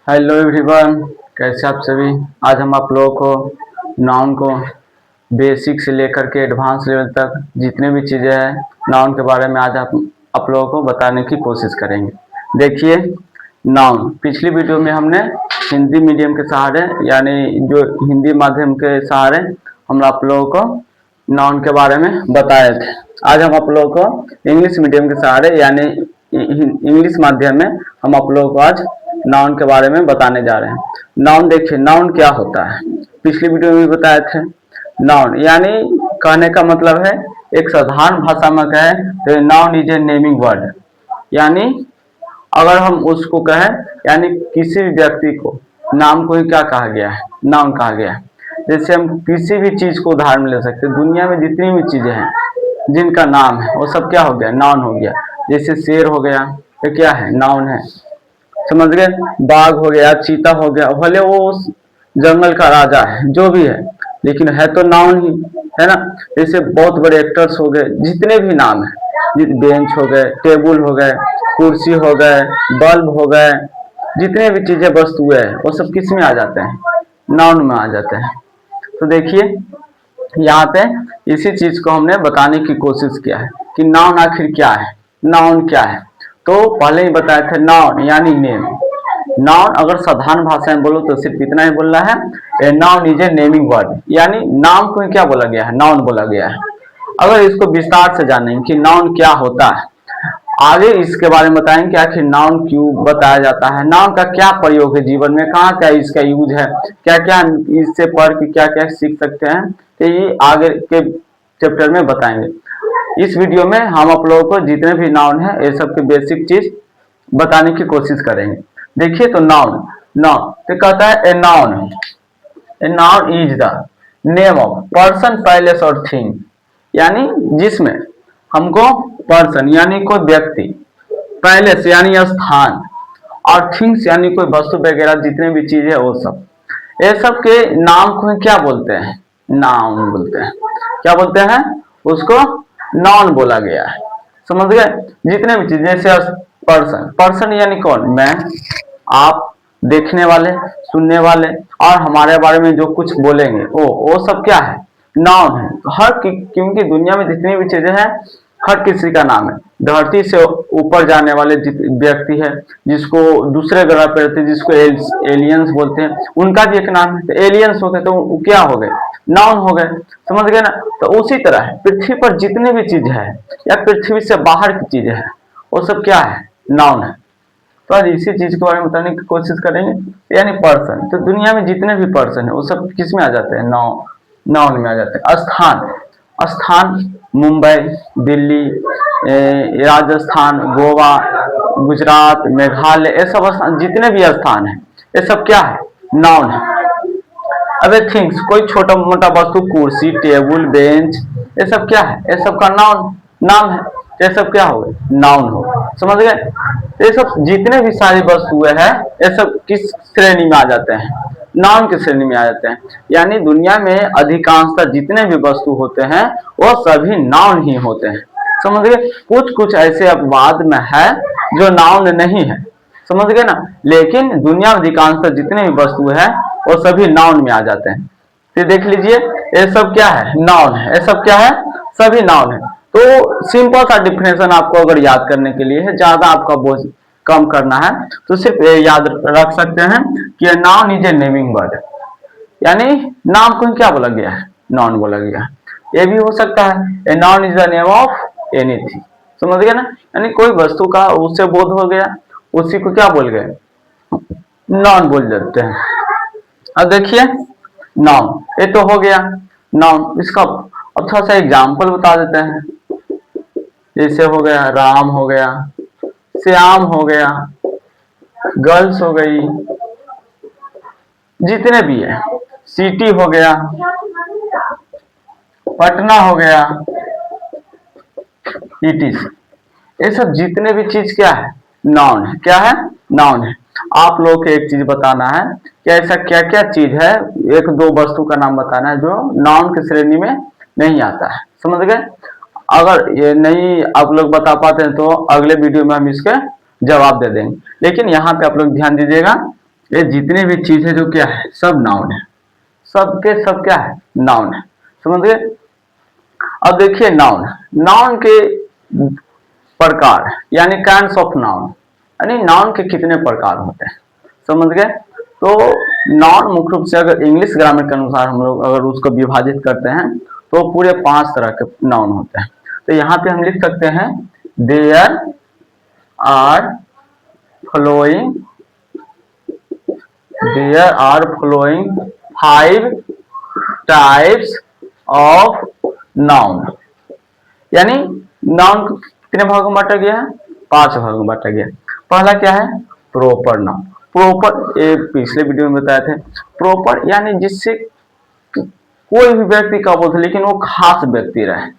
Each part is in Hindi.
हेलो एवरीवन, कैसे आप सभी। आज हम आप लोगों को नाउन को बेसिक से लेकर के एडवांस लेवल तक जितने भी चीज़ें हैं नाउन के बारे में आज आप लोगों को बताने की कोशिश करेंगे। देखिए, नाउन पिछली वीडियो में हमने हिंदी मीडियम के सहारे यानी जो हिंदी माध्यम के सहारे हम आप लोगों को नाउन के बारे में बताए थे। आज हम आप लोगों को इंग्लिश मीडियम के सहारे यानी इंग्लिश माध्यम में हम आप लोगों को आज नाउन के बारे में बताने जा रहे हैं। नाउन देखिए, नाउन क्या होता है, पिछली वीडियो में भी बताए थे। नाउन यानी कहने का मतलब है, एक साधारण भाषा में कहें तो noun is a naming word. यानी अगर हम उसको कहें यानी किसी भी व्यक्ति को नाम को ही क्या कहा गया है, नाउन कहा गया है। जैसे हम किसी भी चीज को उदाहरण में ले सकते हैं, दुनिया में जितनी भी चीजें हैं जिनका नाम है वो सब क्या हो गया, नाउन हो गया। जैसे शेर हो गया, ये क्या है, नाउन है, समझ गए। बाघ हो गया, चीता हो गया, भले वो उस जंगल का राजा है जो भी है, लेकिन है तो नाउन ही, है ना। जैसे बहुत बड़े एक्टर्स हो गए, जितने भी नाम है, बेंच हो गए, टेबल हो गए, कुर्सी हो गए, बल्ब हो गए, जितने भी चीजें वस्तुएं हैं वो सब किस में आ जाते हैं, नाउन में आ जाते हैं। तो देखिए यहाँ पे इसी चीज को हमने बताने की कोशिश किया है कि नाउन आखिर क्या है, नाउन क्या है। तो पहले ही बताया था, नाउन यानी नेम। नाउन अगर साधारण भाषा में बोलो तो सिर्फ इतना ही बोलना है, a noun is a naming word, यानी नाम को क्या बोला गया है, नाउन बोला गया है। अगर इसको विस्तार से जानेंगे कि नाउन क्या होता है, आगे इसके बारे में बताएंगे कि आखिर नाउन क्यों बताया जाता है, नाउन का क्या प्रयोग है जीवन में, कहाँ क्या इसका यूज है, क्या क्या इससे पढ़ के क्या क्या सीख सकते हैं, तो ये आगे के चैप्टर में बताएंगे। इस वीडियो में हम आप लोगों को जितने भी नाउन है ये सब के बेसिक चीज बताने की कोशिश करेंगे। देखिए तो नाउन, नाउन तो कहता है a noun is the name of person, place और थिंग। यानी जिसमें हमको पर्सन यानी कोई व्यक्ति, प्लेस यानी स्थान, और थिंग्स यानी कोई वस्तु वगैरह जितने भी चीजें वो सब, ये सब के नाम को क्या बोलते हैं, नाउन बोलते हैं। क्या बोलते हैं उसको, नाउन बोला गया है, समझ गए। जितने भी चीज, जैसे पर्सन, पर्सन यानी कौन, मैं, आप, देखने वाले, सुनने वाले, और हमारे बारे में जो कुछ बोलेंगे वो सब क्या है, नाउन है। क्योंकि दुनिया में जितनी भी चीजें हैं हर किसी का नाम है। धरती से ऊपर जाने वाले व्यक्ति है जिसको दूसरे ग्रह पर रहते, जिसको एलियंस बोलते हैं, उनका भी एक नाम है। तो एलियंस हो गए तो वो क्या हो गए, नाउन हो गए, समझ गए ना। तो उसी तरह है पृथ्वी पर जितने भी चीजें है या पृथ्वी से बाहर की चीजें हैं वो सब क्या है, नाउन है। तो आज इसी चीज के बारे में बताने की कोशिश करेंगे, यानी पर्सन। तो दुनिया में जितने भी पर्सन है वो सब किस में आ जाते हैं, नाउन में आ जाते हैं। स्थान, स्थान मुंबई, दिल्ली, राजस्थान, गोवा, गुजरात, मेघालय, ये सब स्थान, जितने भी स्थान है ये सब क्या है, नाउन है। अब थिंग्स, कोई छोटा मोटा वस्तु, कुर्सी, टेबल, बेंच, ये सब क्या है, ये सब का नाउन, नाम है। ये सब क्या हो, नाउन हो, समझ गए। ये सब जितने भी सारी वस्तुएं हैं ये सब किस श्रेणी में आ जाते हैं, नाउन की श्रेणी में आ जाते हैं। यानी दुनिया में अधिकांशतः जितने भी वस्तु होते हैं वो सभी नाउन ही होते हैं, समझ गए। कुछ कुछ ऐसे अपवाद में है जो नाउन नहीं है, समझ गए ना। लेकिन दुनिया में अधिकांशतः जितने भी वस्तु है वो सभी नाउन में आ जाते हैं। फिर देख लीजिए, ये सब क्या है, नाउन है, ये सब क्या है, सभी नाउन है। तो सिंपल सा डिफिनेशन आपको अगर याद करने के लिए है, ज्यादा आपका बोझ कम करना है तो सिर्फ ये याद रख सकते हैं कि noun is a naming word, यानी नाम को क्या बोला गया है, नाउन बोला गया है। ये भी हो सकता है, a noun is the name of anything, समझ गए ना। यानी कोई वस्तु का उससे बोध हो गया, उसी को क्या बोल गए, नाउन बोल देते हैं। अब देखिए नाउन, ये तो हो गया नाउन। इसका अब थोड़ा सा एग्जाम्पल बता देते हैं। जैसे हो गया राम हो गया, श्याम हो गया, गर्ल्स हो गई, जितने भी है, सिटी हो गया, पटना हो गया, इटिस, ये सब जितने भी चीज क्या है, नाउन है। क्या है, नाउन है। आप लोग को एक चीज बताना है कि ऐसा क्या क्या चीज है, एक दो वस्तु का नाम बताना है जो नाउन की श्रेणी में नहीं आता है, समझ गए। अगर ये नहीं आप लोग बता पाते हैं तो अगले वीडियो में हम इसके जवाब दे देंगे। लेकिन यहाँ पे आप लोग ध्यान दीजिएगा ये जितने भी चीजें जो क्या है सब नाउन है, सबके सब क्या है नाउन है, समझ गए। अब देखिए नाउन, नाउन के प्रकार यानी काइंड्स ऑफ नाउन, यानी नाउन के कितने प्रकार होते हैं, समझ गए। तो नाउन मुख्य रूप से अगर इंग्लिश ग्रामर के अनुसार हम लोग अगर उसको विभाजित करते हैं तो पूरे 5 तरह के नाउन होते हैं। तो यहाँ पे हम लिख सकते हैं there are following, there are following 5 types of noun, यानी नाउन कितने भागों में बांटा गया है, 5 भागों में बांटा गया। पहला क्या है प्रॉपर नाउन, प्रॉपर ये पिछले वीडियो में बताए थे, प्रॉपर यानी जिससे कोई भी व्यक्ति का बोध लेकिन वो खास व्यक्ति रहे,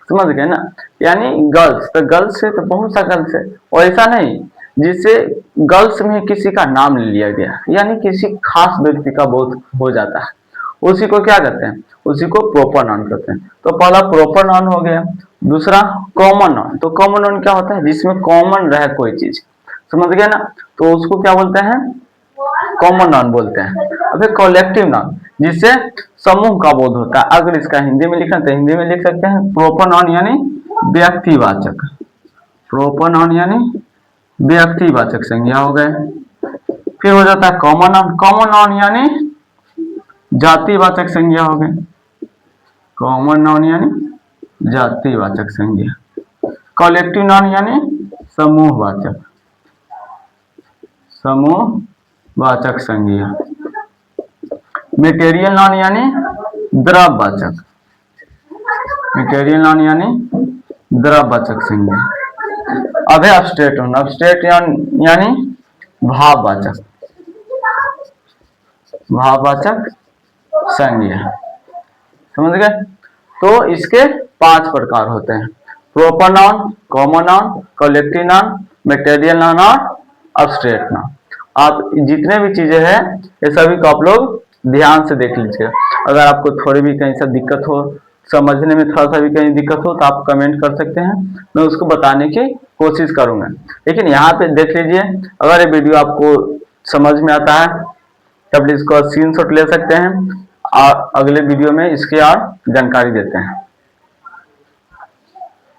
समझ गए ना। यानी गर्ल्स, तो गर्ल्स से तो बहुत सा गर्ल्स है, और ऐसा नहीं जिससे गर्ल्स में किसी का नाम ले लिया गया, यानी किसी खास व्यक्ति का बोध हो जाता है, उसी को क्या कहते हैं, उसी को प्रॉपर नाउन कहते हैं। तो पहला प्रॉपर नाउन हो गया। दूसरा कॉमन नाउन, तो कॉमन नाउन क्या होता है जिसमें कॉमन रहे कोई चीज, समझ गए ना, तो उसको क्या बोलते हैं कॉमन नाउन बोलते हैं। अब कलेक्टिव नाउन जिससे समूह का बोध होता है, अगर इसका हिंदी में लिखना तो हिंदी में लिख सकते हैं प्रॉपर नाउन यानी व्यक्तिवाचक, प्रॉपर नाउन यानी व्यक्तिवाचक संज्ञा हो गए। फिर हो जाता है कॉमन नाउन, कॉमन नाउन यानी जातिवाचक संज्ञा हो गए, कॉमन नाउन यानी जातिवाचक संज्ञा। कलेक्टिव नाउन यानी समूहवाचक, समूहवाचक संज्ञा। मटेरियल नाउन यानी द्रववाचक, मटेरियल नाउन यानी द्रववाचक संज्ञा। अब है अब्स्ट्रैक्ट नाउन, अब्स्ट्रैक्ट यानी भाववाचक, भाववाचक संज्ञा, समझ गए। तो इसके 5 प्रकार होते हैं, proper noun, common noun, collective noun, material noun और अब्स्ट्रैक्ट नाउन। आप जितने भी चीजें हैं ये सभी को आप लोग ध्यान से देख लीजिएगा। अगर आपको थोड़ी भी कहीं से दिक्कत हो, समझने में थोड़ा सा भी कहीं दिक्कत हो तो आप कमेंट कर सकते हैं, मैं उसको बताने की कोशिश करूंगा। लेकिन यहाँ पे देख लीजिए, अगर ये वीडियो आपको समझ में आता है तब इसको स्क्रीनशॉट ले सकते हैं और अगले वीडियो में इसकी और जानकारी देते हैं।